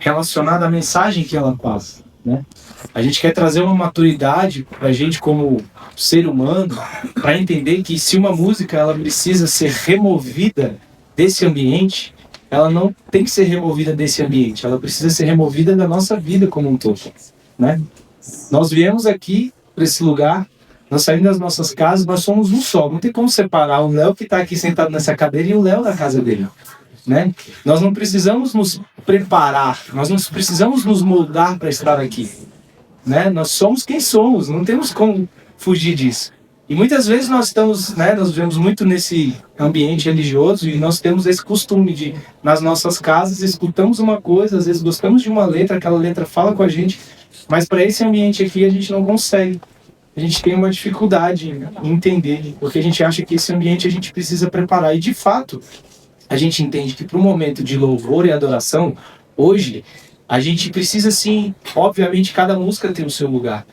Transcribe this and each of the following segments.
relacionada à mensagem que ela passa, né? A gente quer trazer uma maturidade para a gente como ser humano, para entender que se uma música ela precisa ser removida desse ambiente, ela não tem que ser removida desse ambiente, ela precisa ser removida da nossa vida como um todo, né? Nós viemos aqui para esse lugar, nós saímos das nossas casas, nós somos um só, não tem como separar o Léo que está aqui sentado nessa cadeira e o Léo da casa dele, né? Nós não precisamos nos preparar, nós não precisamos nos moldar para estar aqui, né? Nós somos quem somos, não temos como fugir disso. E muitas vezes nós estamos, né, nós vivemos muito nesse ambiente religioso e nós temos esse costume de, nas nossas casas, escutamos uma coisa, às vezes gostamos de uma letra, aquela letra fala com a gente, mas para esse ambiente aqui a gente não consegue. A gente tem uma dificuldade em entender, porque a gente acha que esse ambiente a gente precisa preparar. E de fato, a gente entende que para o momento de louvor e adoração, hoje, a gente precisa sim, obviamente cada música tem o seu lugar.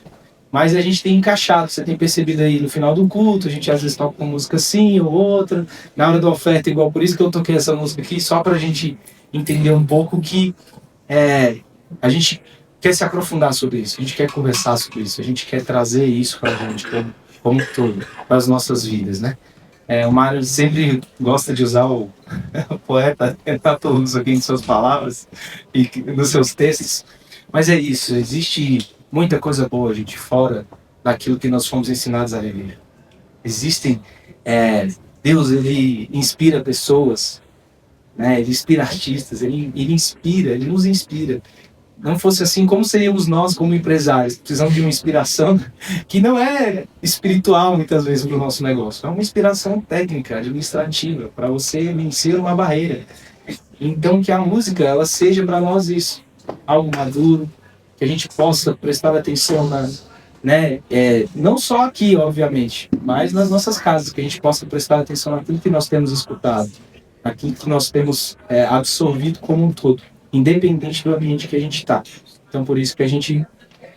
Mas a gente tem encaixado, você tem percebido aí no final do culto, a gente às vezes toca uma música assim ou outra, na hora da oferta igual, por isso que eu toquei essa música aqui, só para a gente entender um pouco que a gente quer se aprofundar sobre isso, a gente quer conversar sobre isso, a gente quer trazer isso para a gente como um todo, para as nossas vidas, né? O Mário sempre gosta de usar o poeta Tatuso aqui em suas palavras e nos seus textos, mas é isso, existe muita coisa boa, gente, fora daquilo que nós fomos ensinados a viver. Existem, Deus, ele inspira pessoas, né? Ele inspira artistas, ele inspira, ele nos inspira. Não fosse assim, como seríamos nós como empresários? Precisamos de uma inspiração que não é espiritual muitas vezes para o nosso negócio. É uma inspiração técnica, administrativa, para você vencer uma barreira. Então que a música ela seja para nós isso, algo maduro, que a gente possa prestar atenção né? Não só aqui, obviamente, mas nas nossas casas, que a gente possa prestar atenção naquilo que nós temos escutado, naquilo que nós temos absorvido como um todo, independente do ambiente que a gente está. Então, por isso que a gente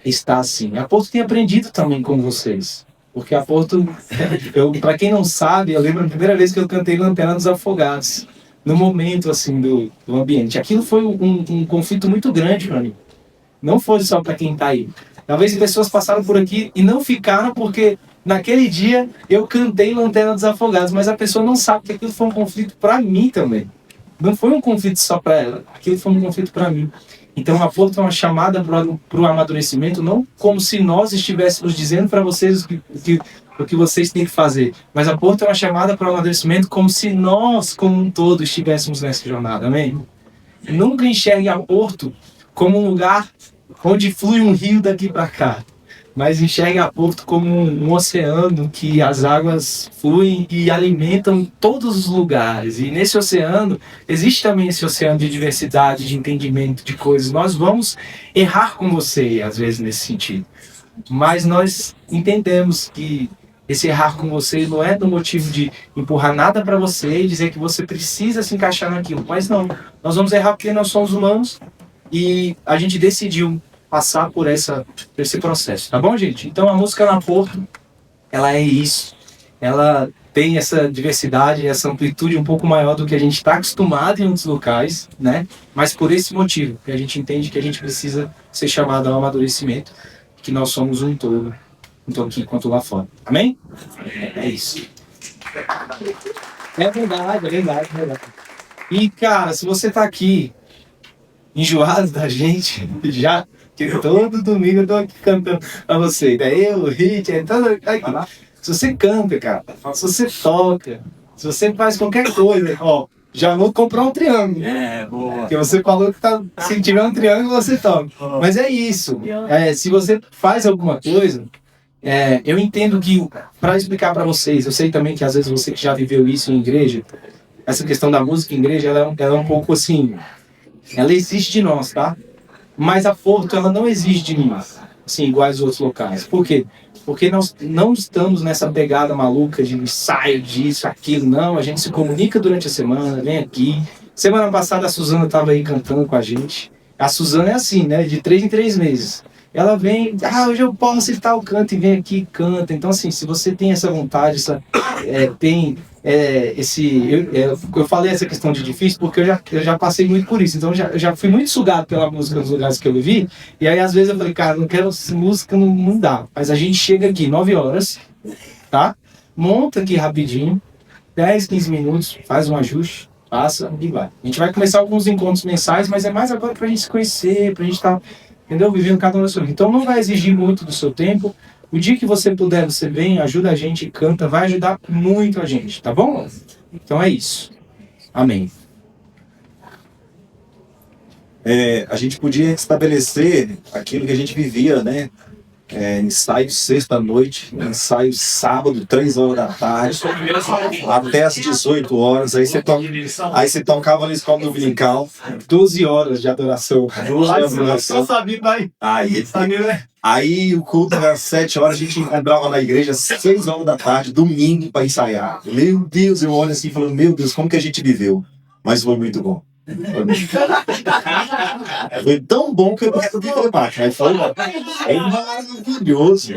está assim. A Porto tem aprendido também com vocês, porque a Porto, para quem não sabe, eu lembro a primeira vez que eu cantei Lanterna dos Afogados, no momento assim do ambiente. Aquilo foi um conflito muito grande para mim. Não foi só para quem está aí. Talvez pessoas passaram por aqui e não ficaram porque naquele dia eu cantei Lanterna dos Afogados, mas a pessoa não sabe que aquilo foi um conflito para mim também. Não foi um conflito só para ela, aquilo foi um conflito para mim. Então a Porto é uma chamada para o amadurecimento, não como se nós estivéssemos dizendo para vocês o que vocês têm que fazer, mas a Porto é uma chamada para o amadurecimento como se nós, como um todo, estivéssemos nessa jornada, amém? Nunca enxergue a Porto como um lugar onde flui um rio daqui para cá, mas enxergue a Porto como um oceano que as águas fluem e alimentam todos os lugares. E nesse oceano, existe também esse oceano de diversidade, de entendimento de coisas. Nós vamos errar com você, às vezes, nesse sentido. Mas nós entendemos que esse errar com você não é no motivo de empurrar nada para você e dizer que você precisa se encaixar naquilo. Mas não, nós vamos errar porque nós somos humanos e a gente decidiu passar por esse processo, tá bom, gente? Então a música na Porto, ela é isso, ela tem essa diversidade, essa amplitude um pouco maior do que a gente está acostumado em outros locais, né? Mas por esse motivo, que a gente entende que a gente precisa ser chamado ao amadurecimento, que nós somos um todo, tanto aqui quanto lá fora. Amém? É isso. É verdade, é verdade, é verdade. E, cara, se você tá aqui enjoado da gente, já... que todo domingo eu tô aqui cantando pra você. Daí eu, o Hit, se você canta, cara, se você toca, se você faz qualquer coisa, ó, já vou comprar um triângulo. Boa. Porque você falou que se tiver um triângulo, você toca. Mas é isso. Se você faz alguma coisa, eu entendo que, para explicar para vocês, eu sei também que às vezes você que já viveu isso em igreja, essa questão da música em igreja, ela é um pouco assim, ela existe de nós, tá? Mas a Porto, ela não exige de mim, assim, igual aos outros locais. Por quê? Porque nós não estamos nessa pegada maluca de ensaio, disso, aquilo, não. A gente se comunica durante a semana, vem aqui. Semana passada a Suzana estava aí cantando com a gente. A Suzana é assim, né? De 3 em 3 meses. Ela vem, hoje eu posso e tal, canta e vem aqui e canta. Então, assim, se você tem essa vontade, tem eu falei essa questão de difícil porque eu já passei muito por isso. Então eu já fui muito sugado pela música nos lugares que eu vivi. E aí às vezes eu falei, cara, não quero música, não dá. Mas a gente chega aqui 9 horas, tá? Monta aqui rapidinho, 10, 15 minutos, faz um ajuste, passa e vai. A gente vai começar alguns encontros mensais, mas é mais agora pra gente se conhecer, pra gente estar, entendeu? Vivendo cada um da sua vida. Então não vai exigir muito do seu tempo. O dia que você puder, você vem, ajuda a gente, canta, vai ajudar muito a gente, tá bom? Então é isso. Amém. A gente podia estabelecer aquilo que a gente vivia, né? Ensaio sexta-noite, ensaio sábado, 3 horas da tarde, até às 18 horas. Aí você tocava na escola dominical, 12 horas de adoração. Só sabia, vai. Aí o culto era às 7 horas, a gente entrava na igreja às 6 horas da tarde, domingo, para ensaiar. Meu Deus, eu olho assim falando, meu Deus, como que a gente viveu? Mas foi muito bom. Foi tão bom que eu quero viver mais. Mas foi maravilhoso.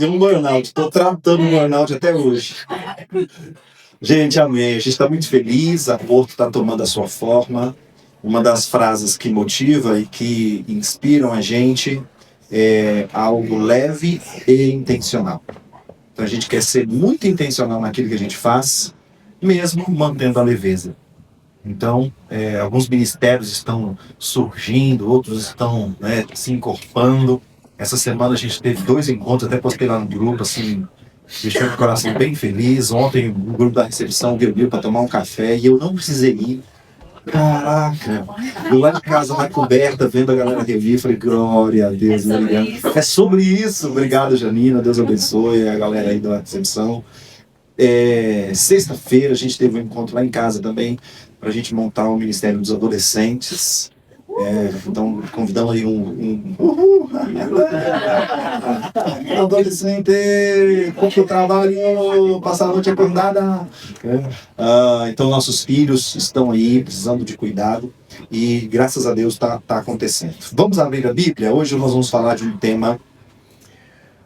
Deu um burnout. Estou tratando um burnout até hoje. Gente, amém. A gente está muito feliz. A Porto está tomando a sua forma. Uma das frases que motiva e que inspiram a gente é algo leve e intencional. Então a gente quer ser muito intencional naquilo que a gente faz, mesmo mantendo a leveza. Então, alguns ministérios estão surgindo, outros estão, né, se encorpando. Essa semana a gente teve 2 encontros, até postei lá no grupo, assim, deixou o coração bem feliz. Ontem o grupo da recepção reuniu para tomar um café e eu não precisei ir. Caraca! Eu lá de casa, na coberta, vendo a galera reunir, falei, glória a Deus, obrigado. É sobre isso. Obrigado, Janina, Deus abençoe a galera aí da recepção. Sexta-feira a gente teve um encontro lá em casa também, para a gente montar o Ministério dos Adolescentes. Então, convidamos aí um adolescente, pouco trabalho, passar a noite acordada. Então, nossos filhos estão aí, precisando de cuidado, e graças a Deus está acontecendo. Vamos abrir a Bíblia? Hoje nós vamos falar de um tema.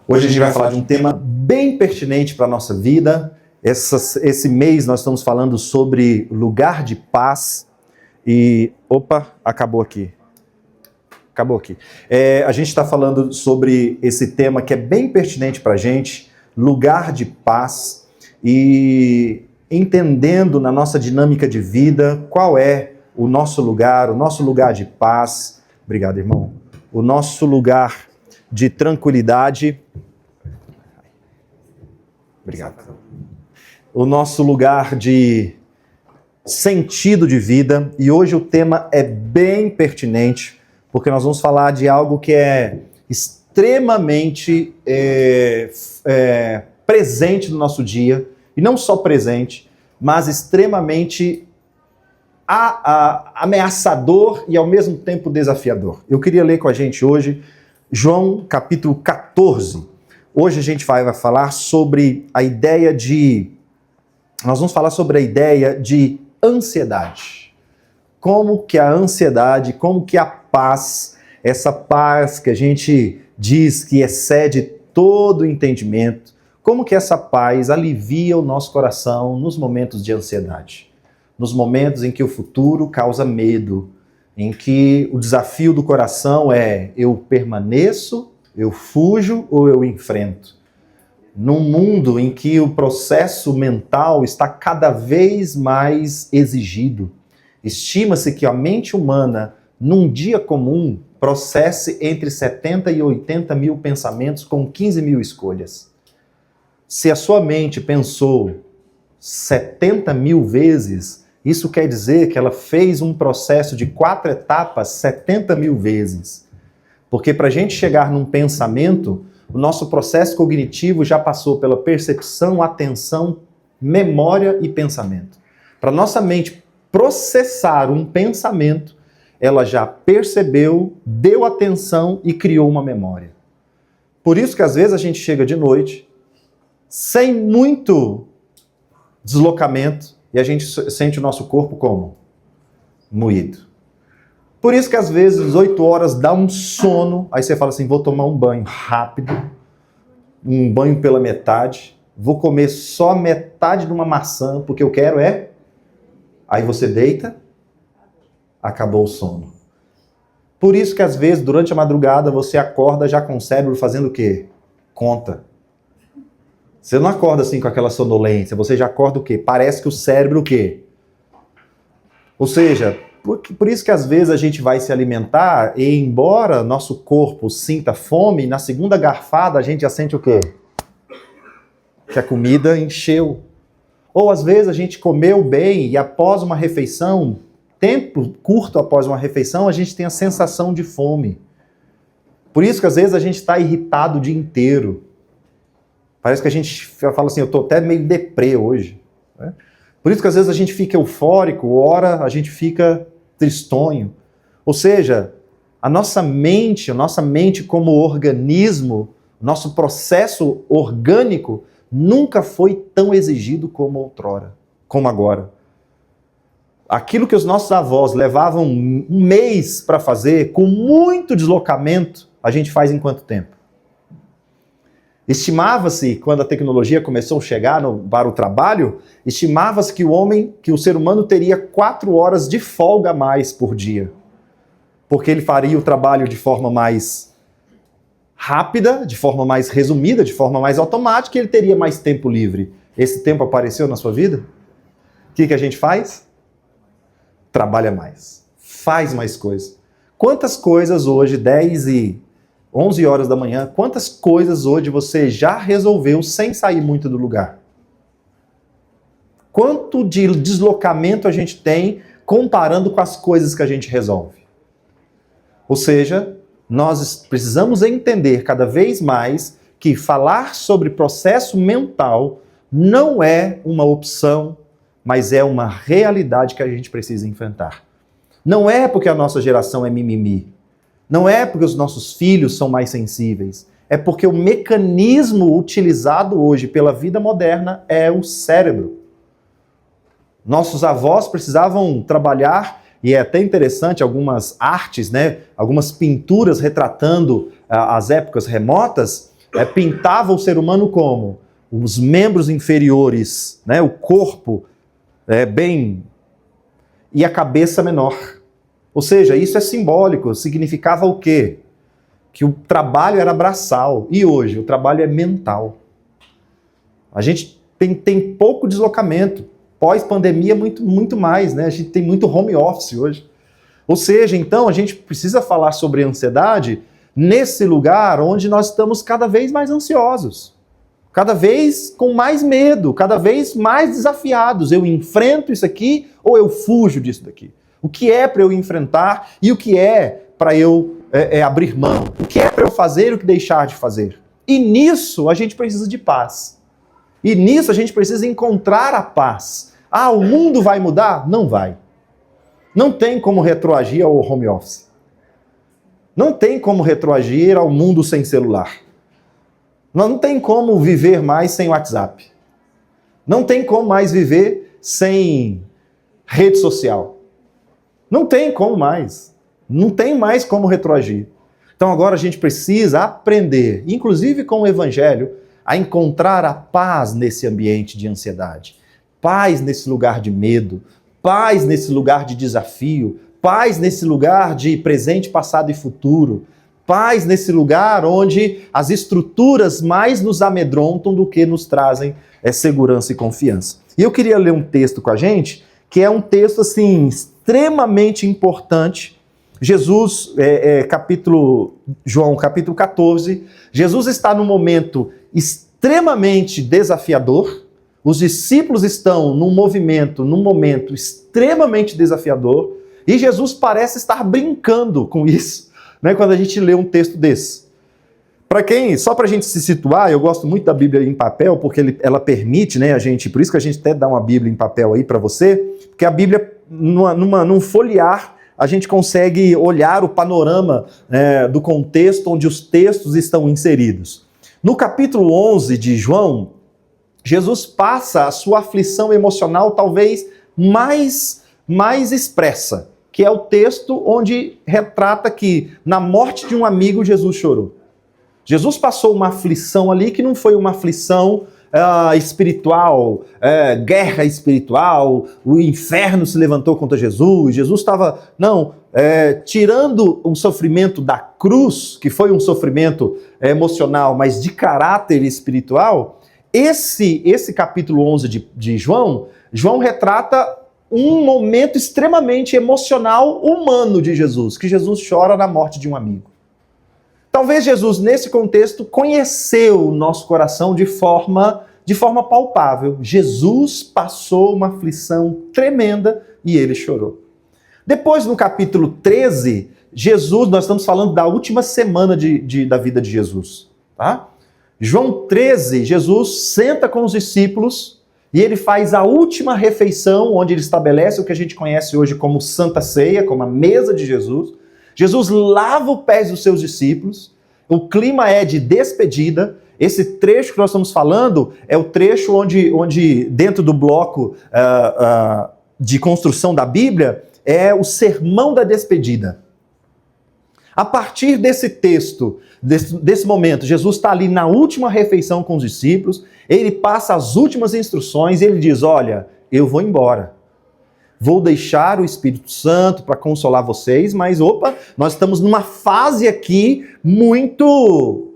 Hoje a gente vai falar de um tema bem pertinente para a nossa vida. Esse mês nós estamos falando sobre lugar de paz e... Opa, acabou aqui. A gente está falando sobre esse tema que é bem pertinente para a gente, lugar de paz, e entendendo na nossa dinâmica de vida qual é o nosso lugar de paz. Obrigado, irmão. O nosso lugar de tranquilidade. Obrigado. O nosso lugar de sentido de vida, e hoje o tema é bem pertinente, porque nós vamos falar de algo que é extremamente presente no nosso dia, e não só presente, mas extremamente ameaçador e ao mesmo tempo desafiador. Eu queria ler com a gente hoje João capítulo 14. Hoje a gente vai falar sobre a ideia de... Nós vamos falar sobre a ideia de ansiedade. Como que a ansiedade, como que a paz, essa paz que a gente diz que excede todo o entendimento, como que essa paz alivia o nosso coração nos momentos de ansiedade. Nos momentos em que o futuro causa medo, em que o desafio do coração é eu permaneço, eu fujo ou eu enfrento. Num mundo em que o processo mental está cada vez mais exigido. Estima-se que a mente humana, num dia comum, processe entre 70 e 80 mil pensamentos com 15 mil escolhas. Se a sua mente pensou 70 mil vezes, isso quer dizer que ela fez um processo de 4 etapas 70 mil vezes. Porque para a gente chegar num pensamento, o nosso processo cognitivo já passou pela percepção, atenção, memória e pensamento. Para nossa mente processar um pensamento, ela já percebeu, deu atenção e criou uma memória. Por isso que às vezes a gente chega de noite, sem muito deslocamento, e a gente sente o nosso corpo como? Moído. Por isso que às vezes 8 horas dá um sono, aí você fala assim, vou tomar um banho rápido, um banho pela metade, vou comer só metade de uma maçã, porque eu quero é... Aí você deita, acabou o sono. Por isso que às vezes, durante a madrugada, você acorda já com o cérebro fazendo o quê? Conta. Você não acorda assim com aquela sonolência, você já acorda o quê? Parece que o cérebro o quê? Ou seja, por isso que às vezes a gente vai se alimentar e embora nosso corpo sinta fome, na segunda garfada a gente já sente o quê? Que a comida encheu. Ou às vezes a gente comeu bem e após uma refeição, tempo curto após uma refeição, a gente tem a sensação de fome. Por isso que às vezes a gente está irritado o dia inteiro. Parece que a gente fala assim, eu estou até meio deprê hoje. Né? Por isso que às vezes a gente fica eufórico, ora a gente fica tristonho. Ou seja, a nossa mente como organismo, nosso processo orgânico nunca foi tão exigido como outrora, como agora. Aquilo que os nossos avós levavam um mês para fazer, com muito deslocamento, a gente faz em quanto tempo? Estimava-se, quando a tecnologia começou a chegar para o trabalho, estimava-se que o ser humano teria 4 horas de folga a mais por dia. Porque ele faria o trabalho de forma mais rápida, de forma mais resumida, de forma mais automática, e ele teria mais tempo livre. Esse tempo apareceu na sua vida? O que a gente faz? Trabalha mais. Faz mais coisas. Quantas coisas hoje, 10 e 11 horas da manhã, quantas coisas hoje você já resolveu sem sair muito do lugar? Quanto de deslocamento a gente tem comparando com as coisas que a gente resolve? Ou seja, nós precisamos entender cada vez mais que falar sobre processo mental não é uma opção, mas é uma realidade que a gente precisa enfrentar. Não é porque a nossa geração é mimimi. Não é porque os nossos filhos são mais sensíveis. É porque o mecanismo utilizado hoje pela vida moderna é o cérebro. Nossos avós precisavam trabalhar, e é até interessante algumas artes, né, algumas pinturas retratando as épocas remotas, pintava o ser humano como? Os membros inferiores, né, o corpo bem... e a cabeça menor. Ou seja, isso é simbólico, significava o quê? Que o trabalho era braçal, e hoje o trabalho é mental. A gente tem pouco deslocamento, pós-pandemia muito mais, né? A gente tem muito home office hoje. Ou seja, então a gente precisa falar sobre ansiedade nesse lugar onde nós estamos cada vez mais ansiosos, cada vez com mais medo, cada vez mais desafiados. Eu enfrento isso aqui ou eu fujo disso daqui? O que é para eu enfrentar e o que é para eu abrir mão? O que é para eu fazer e o que deixar de fazer? E nisso a gente precisa de paz. E nisso a gente precisa encontrar a paz. Ah, o mundo vai mudar? Não vai. Não tem como retroagir ao home office. Não tem como retroagir ao mundo sem celular. Não tem como viver mais sem WhatsApp. Não tem como mais viver sem rede social. Não tem como mais. Não tem mais como retroagir. Então agora a gente precisa aprender, inclusive com o Evangelho, a encontrar a paz nesse ambiente de ansiedade. Paz nesse lugar de medo. Paz nesse lugar de desafio. Paz nesse lugar de presente, passado e futuro. Paz nesse lugar onde as estruturas mais nos amedrontam do que nos trazem segurança e confiança. E eu queria ler um texto com a gente, que é um texto assim extremamente importante. Jesus, João capítulo 14, Jesus está num momento extremamente desafiador, os discípulos estão num momento extremamente desafiador, e Jesus parece estar brincando com isso, né, quando a gente lê um texto desse. Só para a gente se situar, eu gosto muito da Bíblia em papel, porque ela permite, né, a gente, por isso que a gente até dá uma Bíblia em papel aí para você, porque a Bíblia, num folhear, a gente consegue olhar o panorama do contexto onde os textos estão inseridos. No capítulo 11 de João, Jesus passa a sua aflição emocional talvez mais expressa, que é o texto onde retrata que na morte de um amigo Jesus chorou. Jesus passou uma aflição ali que não foi uma aflição espiritual, guerra espiritual, o inferno se levantou contra Jesus, Jesus estava, tirando o sofrimento da cruz, que foi um sofrimento emocional, mas de caráter espiritual. Esse capítulo 11 de João retrata um momento extremamente emocional, humano de Jesus, que Jesus chora na morte de um amigo. Talvez Jesus, nesse contexto, conheceu o nosso coração de forma palpável. Jesus passou uma aflição tremenda e ele chorou. Depois, no capítulo 13, nós estamos falando da última semana da vida de Jesus. Tá? João 13, Jesus senta com os discípulos e ele faz a última refeição, onde ele estabelece o que a gente conhece hoje como Santa Ceia, como a mesa de Jesus. Jesus lava os pés dos seus discípulos, o clima é de despedida. Esse trecho que nós estamos falando é o trecho onde dentro do bloco de construção da Bíblia, é o sermão da despedida. A partir desse texto, desse momento, Jesus está ali na última refeição com os discípulos, ele passa as últimas instruções e ele diz, olha, eu vou embora. Vou deixar o Espírito Santo para consolar vocês, mas nós estamos numa fase aqui muito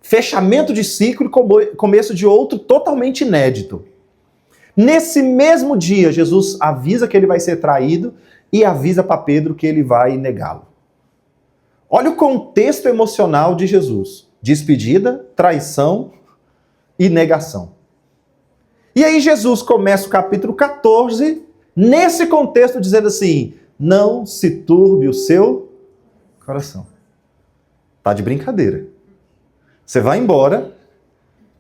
fechamento de ciclo e começo de outro totalmente inédito. Nesse mesmo dia, Jesus avisa que ele vai ser traído e avisa para Pedro que ele vai negá-lo. Olha o contexto emocional de Jesus. Despedida, traição e negação. E aí Jesus começa o capítulo 14, nesse contexto, dizendo assim, não se turbe o seu coração. Tá de brincadeira. Você vai embora,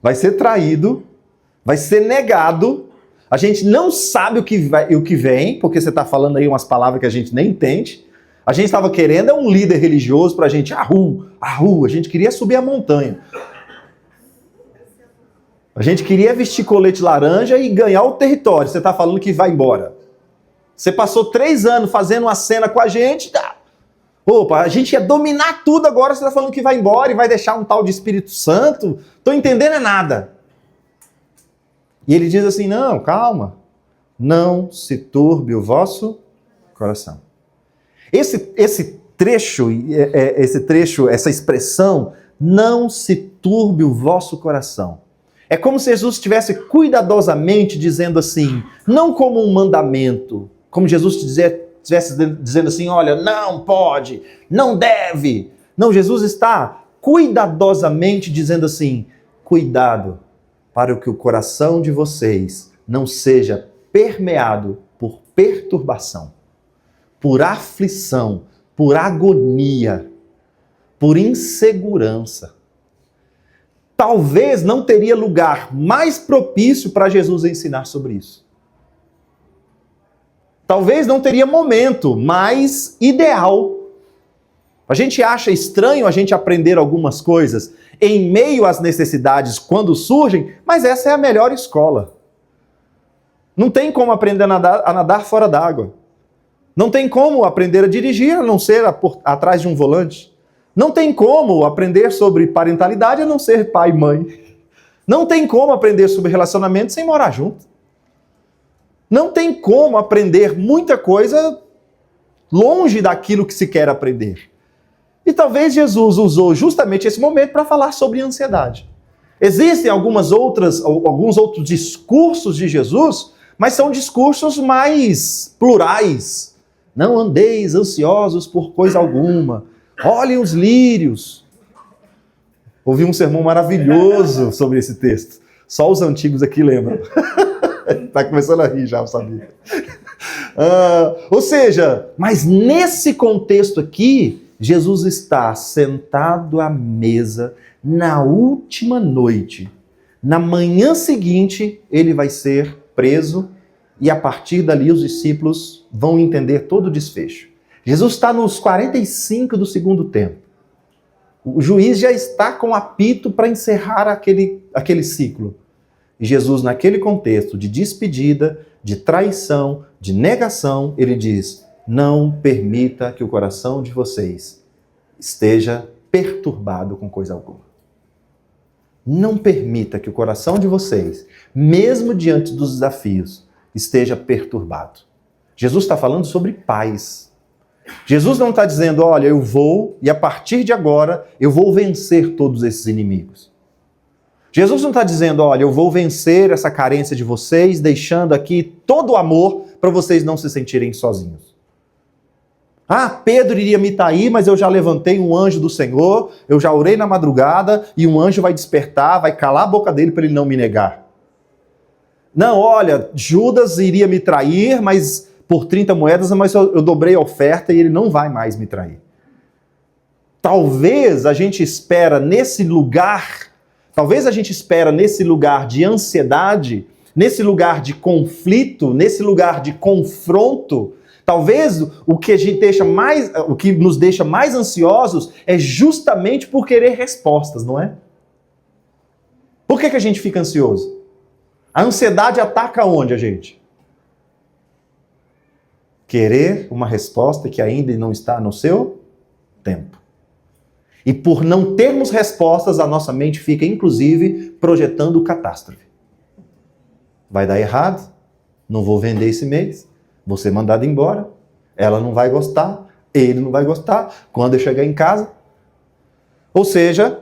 vai ser traído, vai ser negado, a gente não sabe o que vem, porque você está falando aí umas palavras que a gente nem entende. A gente estava querendo um líder religioso para a gente, a gente queria subir a montanha. A gente queria vestir colete laranja e ganhar o território. Você está falando que vai embora. Você passou 3 anos fazendo uma cena com a gente. A gente ia dominar tudo, agora você está falando que vai embora e vai deixar um tal de Espírito Santo. Estou entendendo nada. E ele diz assim, não, calma. Não se turbe o vosso coração. Esse trecho, essa expressão, não se turbe o vosso coração. É como se Jesus estivesse cuidadosamente dizendo assim, não como um mandamento, como Jesus estivesse dizendo assim, olha, não pode, não deve. Não, Jesus está cuidadosamente dizendo assim, cuidado para que o coração de vocês não seja permeado por perturbação, por aflição, por agonia, por insegurança. Talvez não teria lugar mais propício para Jesus ensinar sobre isso. Talvez não teria momento mais ideal. A gente acha estranho a gente aprender algumas coisas em meio às necessidades quando surgem, mas essa é a melhor escola. Não tem como aprender a nadar fora d'água. Não tem como aprender a dirigir a não ser atrás de um volante. Não tem como aprender sobre parentalidade a não ser pai e mãe. Não tem como aprender sobre relacionamento sem morar junto. Não tem como aprender muita coisa longe daquilo que se quer aprender. E talvez Jesus usou justamente esse momento para falar sobre ansiedade. Existem alguns outros discursos de Jesus, mas são discursos mais plurais. Não andeis ansiosos por coisa alguma. Olhem os lírios. Ouvi um sermão maravilhoso sobre esse texto. Só os antigos aqui lembram. Está começando a rir já, eu sabia. Ou seja, mas nesse contexto aqui, Jesus está sentado à mesa na última noite. Na manhã seguinte, ele vai ser preso e a partir dali os discípulos vão entender todo o desfecho. Jesus está nos 45 do segundo tempo. O juiz já está com apito para encerrar aquele ciclo. E Jesus, naquele contexto de despedida, de traição, de negação, ele diz, não permita que o coração de vocês esteja perturbado com coisa alguma. Não permita que o coração de vocês, mesmo diante dos desafios, esteja perturbado. Jesus está falando sobre paz. Jesus não está dizendo, olha, eu vou e a partir de agora eu vou vencer todos esses inimigos. Jesus não está dizendo, olha, eu vou vencer essa carência de vocês, deixando aqui todo o amor para vocês não se sentirem sozinhos. Ah, Pedro iria me trair, mas eu já levantei um anjo do Senhor, eu já orei na madrugada e um anjo vai despertar, vai calar a boca dele para ele não me negar. Não, olha, Judas iria me trair, mas por 30 moedas, mas eu dobrei a oferta e ele não vai mais me trair. Talvez a gente espera nesse lugar de ansiedade, nesse lugar de conflito, nesse lugar de confronto, talvez o que nos deixa mais ansiosos é justamente por querer respostas, não é? Por que a gente fica ansioso? A ansiedade ataca onde a gente? Querer uma resposta que ainda não está no seu tempo. E por não termos respostas, a nossa mente fica, inclusive, projetando catástrofe. Vai dar errado, não vou vender esse mês, vou ser mandado embora, ela não vai gostar, ele não vai gostar, quando eu chegar em casa. Ou seja,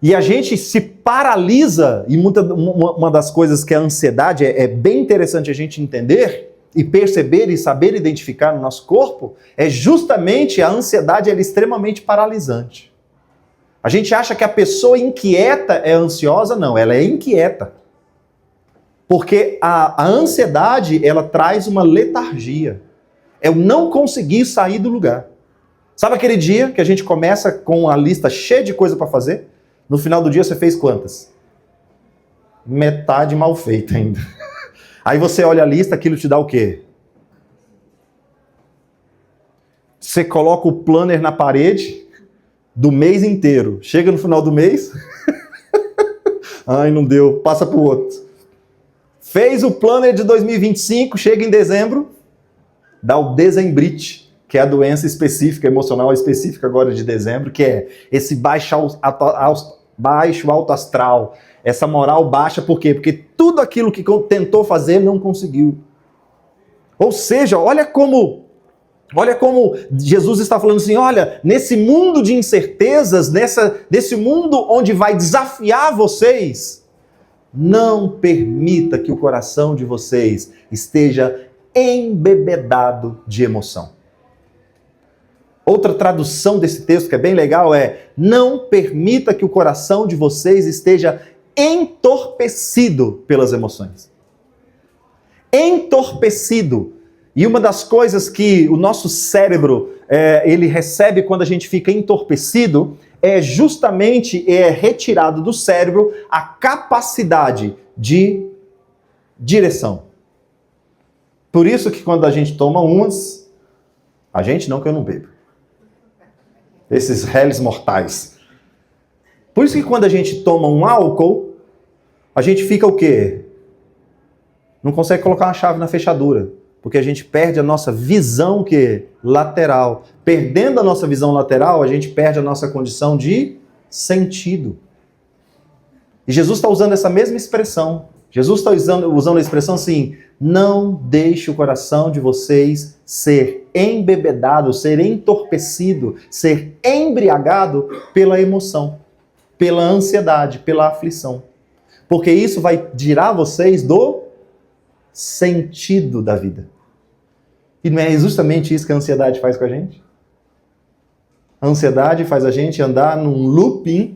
e a gente se paralisa, e uma das coisas que a ansiedade é bem interessante a gente entender, e perceber e saber identificar no nosso corpo, é justamente a ansiedade, ela é extremamente paralisante. A gente acha que a pessoa inquieta é ansiosa, não, ela é inquieta. Porque a ansiedade, ela traz uma letargia. É o não conseguir sair do lugar. Sabe aquele dia que a gente começa com a lista cheia de coisa para fazer? No final do dia você fez quantas? Metade mal feita ainda. Aí você olha a lista, aquilo te dá o quê? Você coloca o planner na parede do mês inteiro. Chega no final do mês, ai, não deu, passa para o outro. Fez o planner de 2025, chega em dezembro, dá o dezembrite, que é a doença específica, emocional específica agora de dezembro, que é esse baixo alto astral, essa moral baixa, por quê? Porque tudo aquilo que tentou fazer não conseguiu. Ou seja, olha como Jesus está falando assim, olha, nesse mundo de incertezas, nesse mundo onde vai desafiar vocês, não permita que o coração de vocês esteja embebedado de emoção. Outra tradução desse texto que é bem legal é: não permita que o coração de vocês esteja entorpecido pelas emoções. Entorpecido. E uma das coisas que o nosso cérebro ele recebe quando a gente fica entorpecido é justamente retirado do cérebro a capacidade de direção. Por isso que quando a gente toma umas, a gente não, que eu não bebo. Esses réis mortais. Por isso que quando a gente toma um álcool, a gente fica o quê? Não consegue colocar uma chave na fechadura. Porque a gente perde a nossa visão lateral. Perdendo a nossa visão lateral, a gente perde a nossa condição de sentido. E Jesus está usando essa mesma expressão. Jesus está usando a expressão assim: não deixe o coração de vocês ser embebedado, ser entorpecido, ser embriagado pela emoção, pela ansiedade, pela aflição. Porque isso vai tirar vocês do sentido da vida. E não é justamente isso que a ansiedade faz com a gente? A ansiedade faz a gente andar num looping,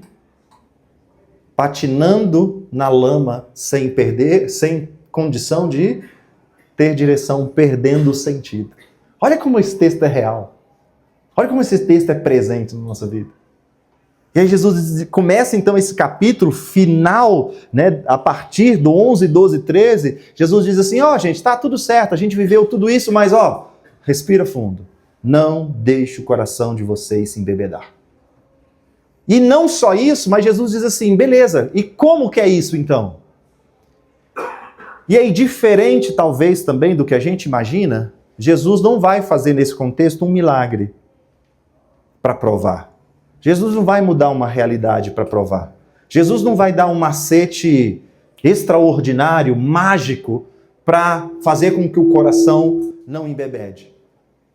patinando na lama, sem condição de ter direção, perdendo o sentido. Olha como esse texto é real. Olha como esse texto é presente na nossa vida. E aí Jesus começa então esse capítulo final, né, a partir do 11, 12, 13, Jesus diz assim, gente, tá tudo certo, a gente viveu tudo isso, mas respira fundo. Não deixe o coração de vocês se embebedar. E não só isso, mas Jesus diz assim, beleza, e como que é isso então? E aí, diferente talvez também do que a gente imagina, Jesus não vai fazer nesse contexto um milagre para provar. Jesus não vai mudar uma realidade para provar. Jesus não vai dar um macete extraordinário, mágico, para fazer com que o coração não embebede,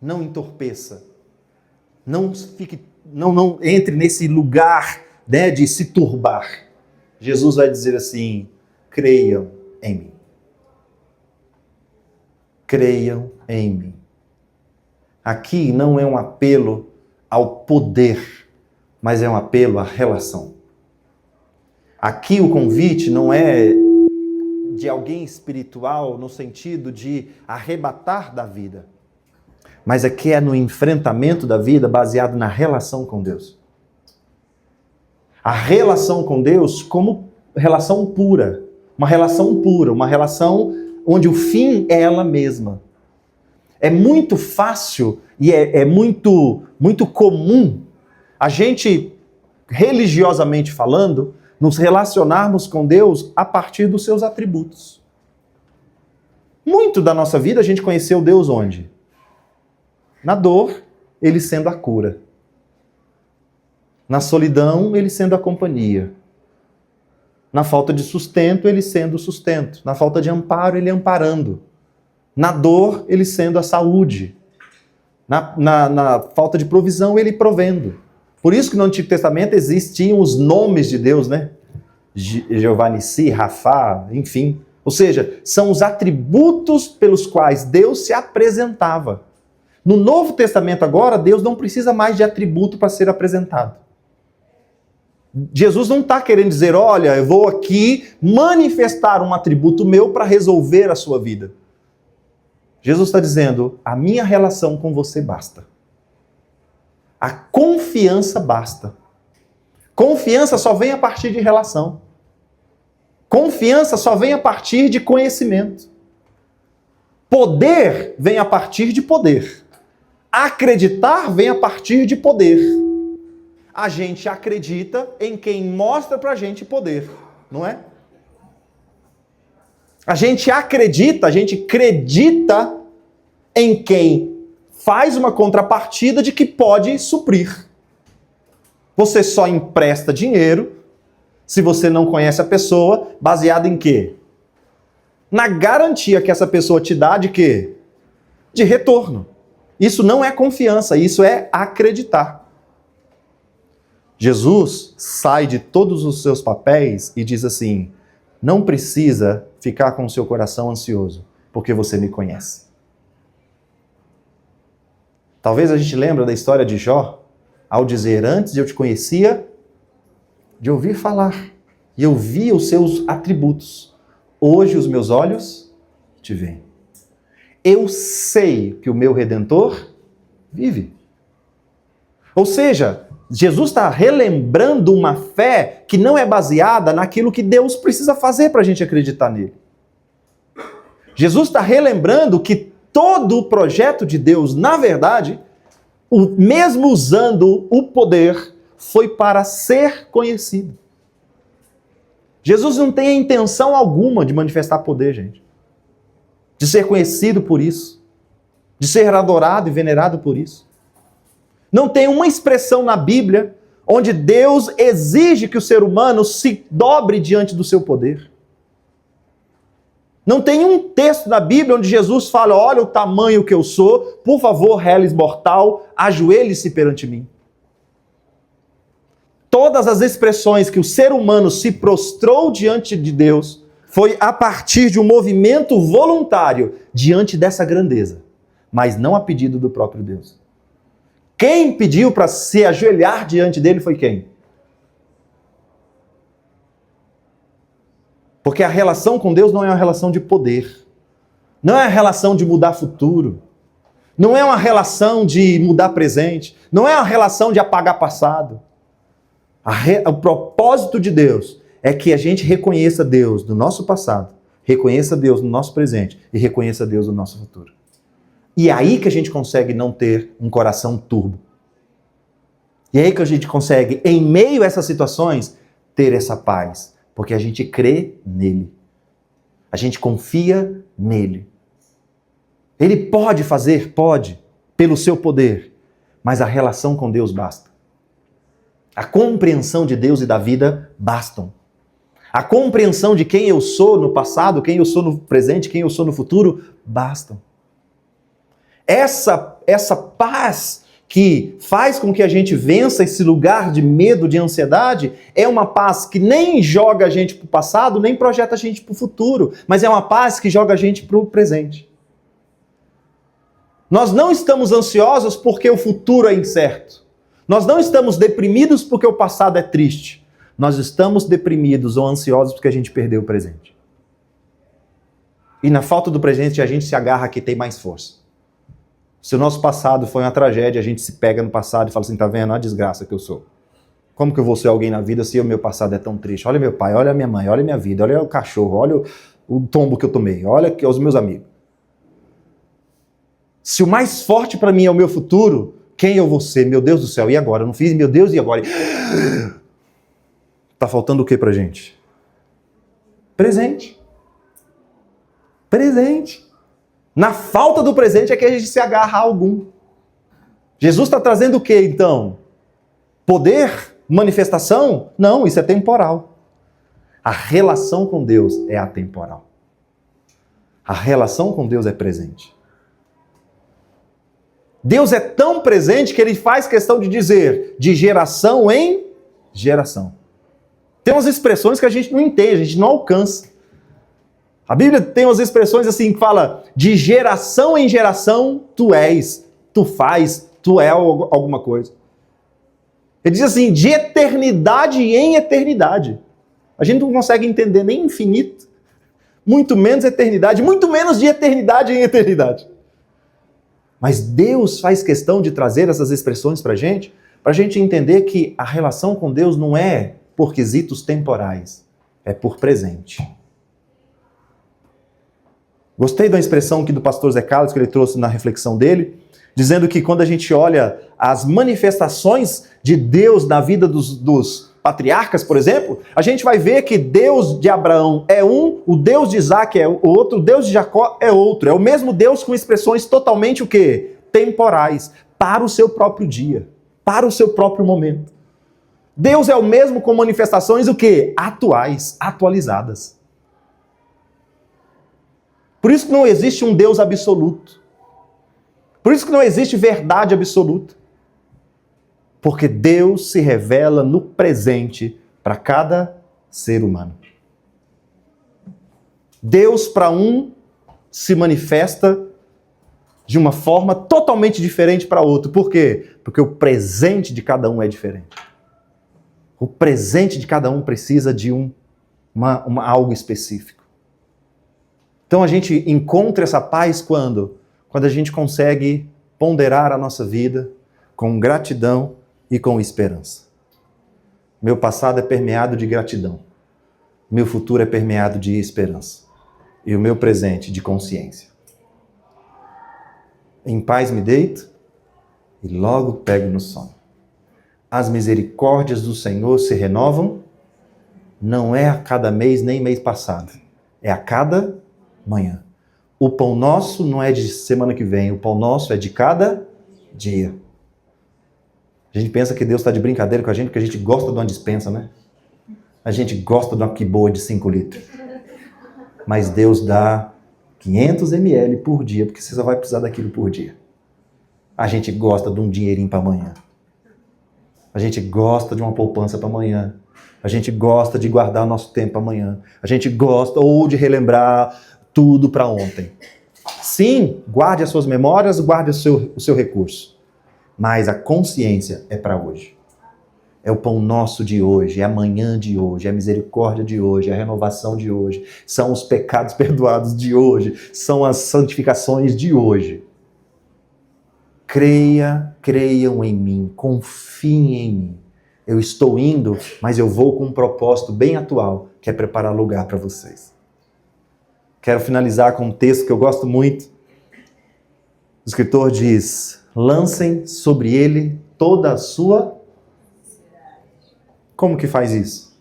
não entorpeça, não entre nesse lugar, né, de se turbar. Jesus vai dizer assim: creiam em mim. Creiam em mim. Aqui não é um apelo ao poder, mas é um apelo à relação. Aqui o convite não é de alguém espiritual no sentido de arrebatar da vida, mas aqui é no enfrentamento da vida baseado na relação com Deus. A relação com Deus como relação pura, uma relação onde o fim é ela mesma. É muito fácil e é muito comum a gente, religiosamente falando, nos relacionarmos com Deus a partir dos seus atributos. Muito da nossa vida a gente conheceu Deus onde? Na dor, Ele sendo a cura. Na solidão, Ele sendo a companhia. Na falta de sustento, Ele sendo o sustento. Na falta de amparo, Ele amparando. Na dor, Ele sendo a saúde. Na falta de provisão, Ele provendo. Por isso que no Antigo Testamento existiam os nomes de Deus, né? Jeová Nissi, Rafá, enfim. Ou seja, são os atributos pelos quais Deus se apresentava. No Novo Testamento agora, Deus não precisa mais de atributo para ser apresentado. Jesus não está querendo dizer, olha, eu vou aqui manifestar um atributo meu para resolver a sua vida. Jesus está dizendo, a minha relação com você basta. A confiança basta. Confiança só vem a partir de relação. Confiança só vem a partir de conhecimento. Poder vem a partir de poder. Acreditar vem a partir de poder. A gente acredita em quem mostra pra gente poder, não é? A gente acredita em quem faz uma contrapartida de que pode suprir. Você só empresta dinheiro se você não conhece a pessoa, baseado em quê? Na garantia que essa pessoa te dá de quê? De retorno. Isso não é confiança, isso é acreditar. Jesus sai de todos os seus papéis e diz assim, não precisa ficar com o seu coração ansioso, porque você me conhece. Talvez a gente lembre da história de Jó, ao dizer, antes eu te conhecia de ouvir falar, e eu via os seus atributos. Hoje os meus olhos te veem. Eu sei que o meu Redentor vive. Ou seja, Jesus está relembrando uma fé que não é baseada naquilo que Deus precisa fazer para a gente acreditar nele. Jesus está relembrando que todo o projeto de Deus, na verdade, mesmo usando o poder, foi para ser conhecido. Jesus não tem a intenção alguma de manifestar poder, gente. De ser conhecido por isso. De ser adorado e venerado por isso. Não tem uma expressão na Bíblia onde Deus exige que o ser humano se dobre diante do seu poder. Não tem um texto na Bíblia onde Jesus fala, olha o tamanho que eu sou, por favor, reles mortal, ajoelhe-se perante mim. Todas as expressões que o ser humano se prostrou diante de Deus foi a partir de um movimento voluntário diante dessa grandeza, mas não a pedido do próprio Deus. Quem pediu para se ajoelhar diante dele foi quem? Porque a relação com Deus não é uma relação de poder. Não é uma relação de mudar futuro. Não é uma relação de mudar presente. Não é uma relação de apagar passado. O propósito de Deus é que a gente reconheça Deus no nosso passado, reconheça Deus no nosso presente e reconheça Deus no nosso futuro. E é aí que a gente consegue não ter um coração turbo. E é aí que a gente consegue, em meio a essas situações, ter essa paz. Porque a gente crê nele. A gente confia nele. Ele pode fazer, pode, pelo seu poder. Mas a relação com Deus basta. A compreensão de Deus e da vida bastam. A compreensão de quem eu sou no passado, quem eu sou no presente, quem eu sou no futuro, bastam. Essa paz que faz com que a gente vença esse lugar de medo, de ansiedade, é uma paz que nem joga a gente para o passado, nem projeta a gente para o futuro, mas é uma paz que joga a gente para o presente. Nós não estamos ansiosos porque o futuro é incerto. Nós não estamos deprimidos porque o passado é triste. Nós estamos deprimidos ou ansiosos porque a gente perdeu o presente. E na falta do presente a gente se agarra a que tem mais força. Se o nosso passado foi uma tragédia, a gente se pega no passado e fala assim, tá vendo a desgraça que eu sou? Como que eu vou ser alguém na vida se o meu passado é tão triste? Olha meu pai, olha minha mãe, olha minha vida, olha o cachorro, olha o tombo que eu tomei, olha os meus amigos. Se o mais forte para mim é o meu futuro, quem eu vou ser? Meu Deus do céu, e agora? Eu não fiz, meu Deus, e agora? Tá faltando o que pra gente? Presente. Presente. Na falta do presente é que a gente se agarra a algum. Jesus está trazendo o que então? Poder? Manifestação? Não, isso é temporal. A relação com Deus é atemporal. A relação com Deus é presente. Deus é tão presente que ele faz questão de dizer de geração em geração. Tem umas expressões que a gente não entende, a gente não alcança. A Bíblia tem umas expressões assim que fala de geração em geração tu és, tu faz, tu é alguma coisa. Ele diz assim, de eternidade em eternidade. A gente não consegue entender nem infinito, muito menos eternidade, muito menos de eternidade em eternidade. Mas Deus faz questão de trazer essas expressões para a gente entender que a relação com Deus não é por quesitos temporais, é por presente. Gostei da expressão aqui do pastor Zé Carlos, que ele trouxe na reflexão dele, dizendo que quando a gente olha as manifestações de Deus na vida dos patriarcas, por exemplo, a gente vai ver que Deus de Abraão é um, o Deus de Isaac é outro, o Deus de Jacó é outro. É o mesmo Deus com expressões totalmente o quê? Temporais, para o seu próprio dia, para o seu próprio momento. Deus é o mesmo com manifestações o quê? Atuais, atualizadas. Por isso que não existe um Deus absoluto. Por isso que não existe verdade absoluta. Porque Deus se revela no presente para cada ser humano. Deus para um se manifesta de uma forma totalmente diferente para outro. Por quê? Porque o presente de cada um é diferente. O presente de cada um precisa de algo específico. Então a gente encontra essa paz quando a gente consegue ponderar a nossa vida com gratidão e com esperança. Meu passado é permeado de gratidão. Meu futuro é permeado de esperança. E o meu presente de consciência. Em paz me deito e logo pego no sono. As misericórdias do Senhor se renovam, não é a cada mês nem mês passado, é a cada manhã. O pão nosso não é de semana que vem, o pão nosso é de cada dia. A gente pensa que Deus está de brincadeira com a gente, porque a gente gosta de uma dispensa, né? A gente gosta de uma quiboa de 5 litros. Mas Deus dá 500 ml por dia, porque você só vai precisar daquilo por dia. A gente gosta de um dinheirinho para amanhã. A gente gosta de uma poupança para amanhã. A gente gosta de guardar o nosso tempo para amanhã. A gente gosta ou de relembrar tudo para ontem. Sim, guarde as suas memórias, guarde o seu recurso. Mas a consciência é para hoje. É o pão nosso de hoje, é a manhã de hoje, é a misericórdia de hoje, é a renovação de hoje, são os pecados perdoados de hoje, são as santificações de hoje. Creiam em mim, confiem em mim. Eu estou indo, mas eu vou com um propósito bem atual, que é preparar lugar para vocês. Quero finalizar com um texto que eu gosto muito. O escritor diz: lancem sobre ele toda a sua... Como que faz isso?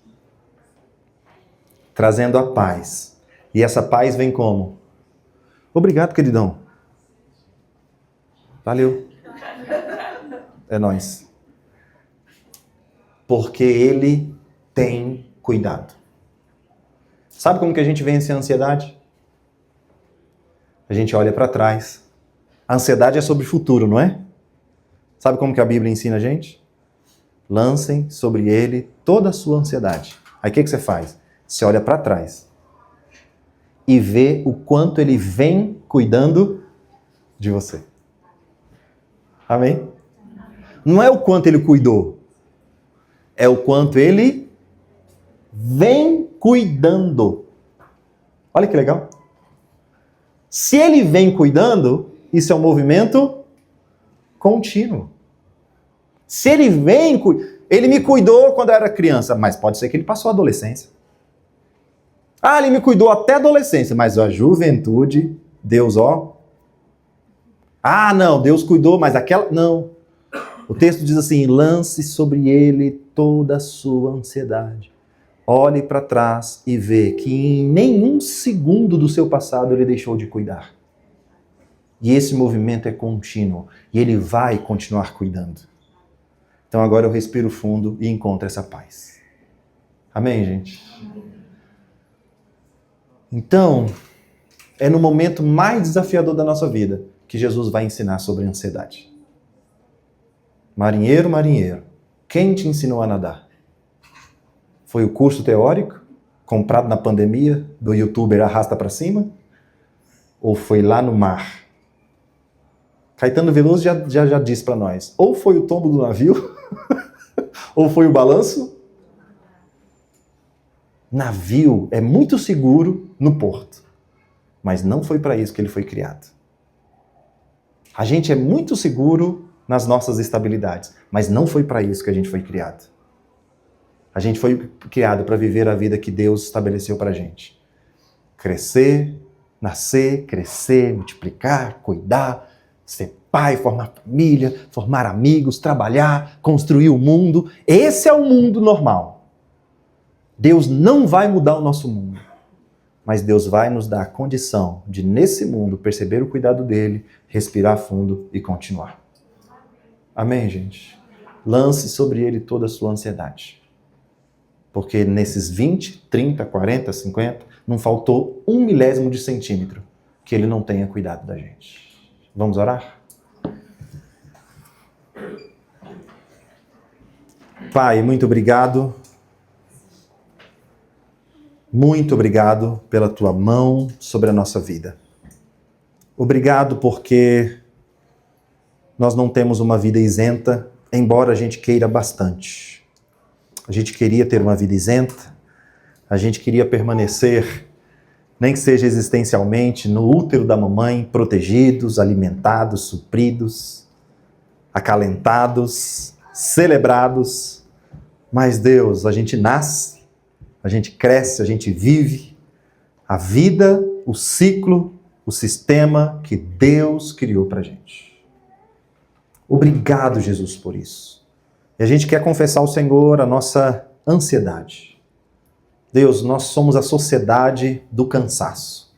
Trazendo a paz. E essa paz vem como? Obrigado, queridão. Valeu. É nóis. porque Ele tem cuidado. Sabe como que a gente vence a ansiedade? A gente olha para trás. A ansiedade é sobre o futuro, não é? Sabe como que a Bíblia ensina a gente? Lancem sobre Ele toda a sua ansiedade. Aí o que você faz? Você olha para trás e vê o quanto Ele vem cuidando de você. Amém? Não é o quanto Ele cuidou, é o quanto Ele vem cuidando. Olha que legal. Se Ele vem cuidando, isso é um movimento contínuo. Se Ele vem, Ele me cuidou quando eu era criança, mas pode ser que Ele passou a adolescência. Ah, Ele me cuidou até a adolescência, mas a juventude, Deus, ó. Ah, não, Deus cuidou, mas aquela... Não. O texto diz assim, lance sobre Ele toda a sua ansiedade. Olhe para trás e vê que em nenhum segundo do seu passado Ele deixou de cuidar. E esse movimento é contínuo. E Ele vai continuar cuidando. Então agora eu respiro fundo e encontro essa paz. Amém, gente? Então, é no momento mais desafiador da nossa vida que Jesus vai ensinar sobre ansiedade. Marinheiro, marinheiro, quem te ensinou a nadar? Foi o curso teórico, comprado na pandemia, do youtuber Arrasta Pra Cima? Ou foi lá no mar? Caetano Veloso já disse para nós, ou foi o tombo do navio, ou foi o balanço. Navio é muito seguro no porto, mas não foi para isso que ele foi criado. A gente é muito seguro nas nossas estabilidades, mas não foi para isso que a gente foi criado. A gente foi criado para viver a vida que Deus estabeleceu para a gente. Crescer, nascer, crescer, multiplicar, cuidar, ser pai, formar família, formar amigos, trabalhar, construir o mundo. Esse é o mundo normal. Deus não vai mudar o nosso mundo, mas Deus vai nos dar a condição de, nesse mundo, perceber o cuidado dele, respirar fundo e continuar. Amém, gente? Lance sobre ele toda a sua ansiedade. Porque nesses 20, 30, 40, 50, não faltou 1 milésimo de centímetro que ele não tenha cuidado da gente. Vamos orar? Pai, muito obrigado. Muito obrigado pela tua mão sobre a nossa vida. Obrigado porque nós não temos uma vida isenta, embora a gente queira bastante. A gente queria ter uma vida isenta, a gente queria permanecer, nem que seja existencialmente, no útero da mamãe, protegidos, alimentados, supridos, acalentados, celebrados. Mas Deus, a gente nasce, a gente cresce, a gente vive a vida, o ciclo, o sistema que Deus criou pra gente. Obrigado, Jesus, por isso. E a gente quer confessar ao Senhor a nossa ansiedade. Deus, nós somos a sociedade do cansaço,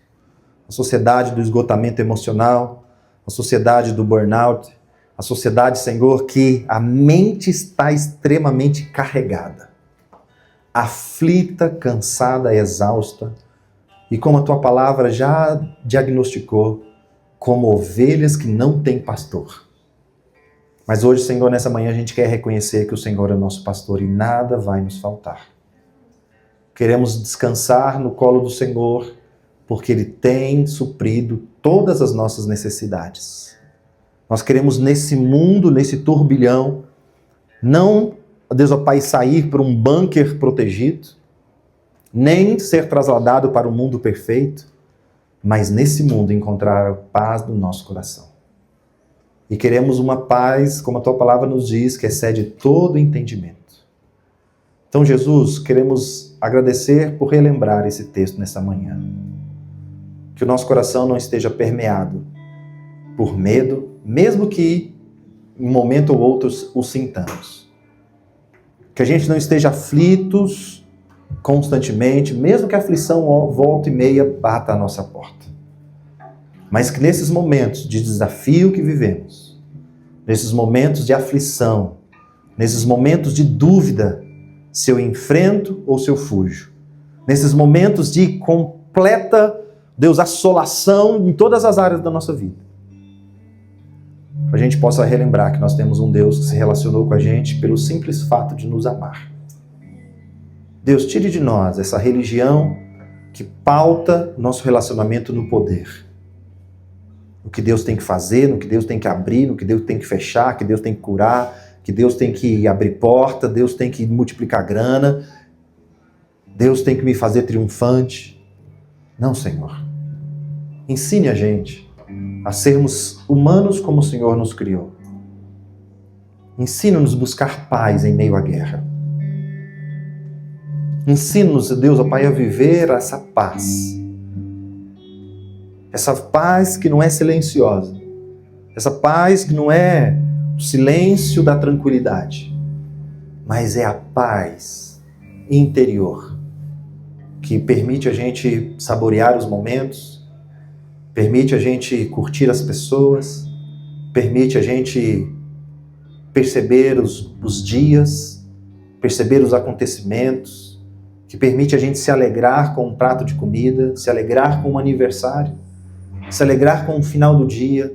a sociedade do esgotamento emocional, a sociedade do burnout, a sociedade, Senhor, que a mente está extremamente carregada, aflita, cansada, exausta, e como a tua palavra já diagnosticou, como ovelhas que não têm pastor. Mas hoje, Senhor, nessa manhã a gente quer reconhecer que o Senhor é nosso pastor e nada vai nos faltar. Queremos descansar no colo do Senhor, porque Ele tem suprido todas as nossas necessidades. Nós queremos nesse mundo, nesse turbilhão, não, Deus, ó Pai, sair para um bunker protegido, nem ser trasladado para o mundo perfeito, mas nesse mundo encontrar a paz do nosso coração. E queremos uma paz, como a tua palavra nos diz, que excede todo entendimento. Então, Jesus, queremos agradecer por relembrar esse texto nessa manhã. Que o nosso coração não esteja permeado por medo, mesmo que em um momento ou outro o sintamos. Que a gente não esteja aflitos constantemente, mesmo que a aflição volta e meia bata à nossa porta. Mas que nesses momentos de desafio que vivemos, nesses momentos de aflição, Nesses momentos de dúvida, se eu enfrento ou se eu fujo. Nesses momentos de completa, Deus, assolação em todas as áreas da nossa vida. A gente possa relembrar que nós temos um Deus que se relacionou com a gente pelo simples fato de nos amar. Deus, tire de nós essa religião que pauta nosso relacionamento no poder. No que Deus tem que fazer, no que Deus tem que abrir, no que Deus tem que fechar, que Deus tem que curar, que Deus tem que abrir porta, Deus tem que multiplicar grana, Deus tem que me fazer triunfante. Não, Senhor. Ensine a gente a sermos humanos como o Senhor nos criou. Ensina-nos a buscar paz em meio à guerra. Ensina-nos, Deus, ó Pai, a viver essa paz. Essa paz que não é silenciosa. Essa paz que não é o silêncio da tranquilidade. Mas é a paz interior que permite a gente saborear os momentos, permite a gente curtir as pessoas, permite a gente perceber os dias, perceber os acontecimentos, que permite a gente se alegrar com um prato de comida, se alegrar com um aniversário, se alegrar com o final do dia,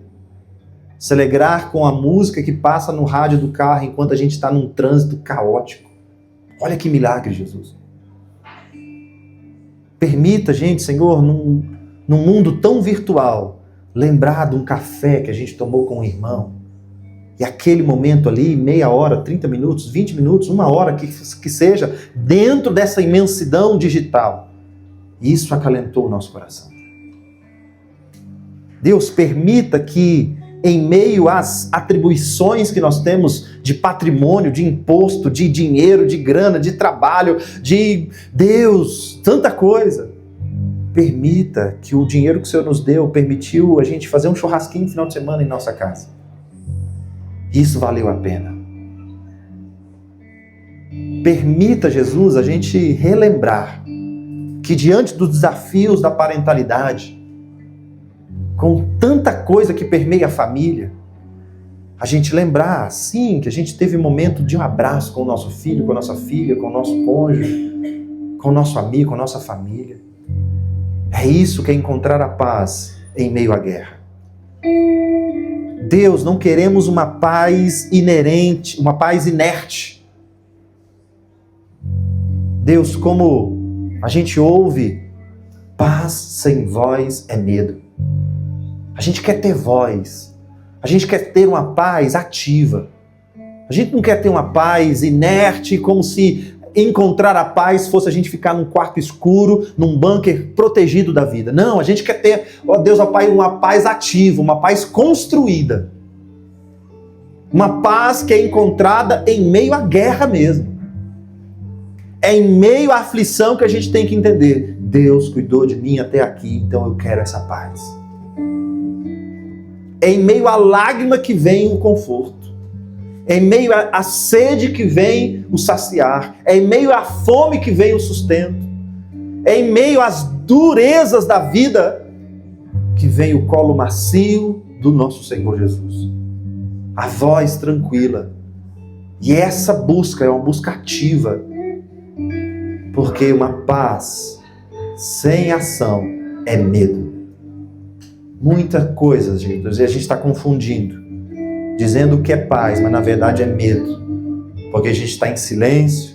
se alegrar com a música que passa no rádio do carro enquanto a gente está num trânsito caótico. Olha que milagre, Jesus. Permita, gente, Senhor, num mundo tão virtual, lembrar de um café que a gente tomou com um irmão. E aquele momento ali, meia hora, 30 minutos, 20 minutos, uma hora, que seja, dentro dessa imensidão digital. Isso acalentou o nosso coração. Deus, permita que, em meio às atribuições que nós temos de patrimônio, de imposto, de dinheiro, de grana, de trabalho, de Deus, tanta coisa, permita que o dinheiro que o Senhor nos deu permitiu a gente fazer um churrasquinho no final de semana em nossa casa. Isso valeu a pena. Permita, Jesus, a gente relembrar que diante dos desafios da parentalidade, com tanta coisa que permeia a família, a gente lembrar, sim, que a gente teve momento de um abraço com o nosso filho, com a nossa filha, com o nosso cônjuge, com o nosso amigo, com a nossa família. É isso que é encontrar a paz em meio à guerra. Deus, não queremos uma paz inerente, uma paz inerte. Deus, como a gente ouve, paz sem voz é medo. A gente quer ter voz. A gente quer ter uma paz ativa. A gente não quer ter uma paz inerte, como se encontrar a paz fosse a gente ficar num quarto escuro, num bunker protegido da vida. Não, a gente quer ter, ó Deus, ó Pai, uma paz ativa, uma paz construída. Uma paz que é encontrada em meio à guerra mesmo. É em meio à aflição que a gente tem que entender. Deus cuidou de mim até aqui, então eu quero essa paz. É em meio à lágrima que vem o conforto. É em meio à sede que vem o saciar. É em meio à fome que vem o sustento. É em meio às durezas da vida que vem o colo macio do nosso Senhor Jesus. A voz tranquila. E essa busca é uma busca ativa. Porque uma paz sem ação é medo. Muita coisa, gente, a gente está confundindo, dizendo que é paz, mas na verdade é medo, porque a gente está em silêncio,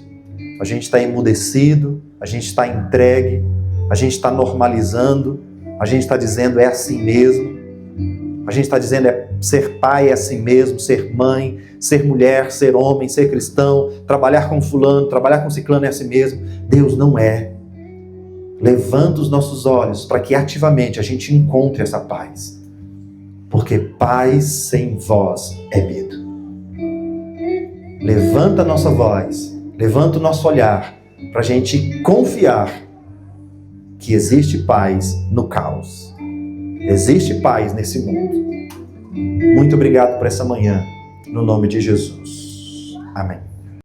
a gente está emudecido, a gente está entregue, a gente está normalizando, a gente está dizendo é assim mesmo, a gente está dizendo ser pai é assim mesmo, ser mãe, ser mulher, ser homem, ser cristão, trabalhar com fulano, trabalhar com ciclano é assim mesmo. Deus não é. Levanta os nossos olhos para que ativamente a gente encontre essa paz. Porque paz sem voz é medo. Levanta a nossa voz, levanta o nosso olhar para a gente confiar que existe paz no caos. Existe paz nesse mundo. Muito obrigado por essa manhã, no nome de Jesus. Amém.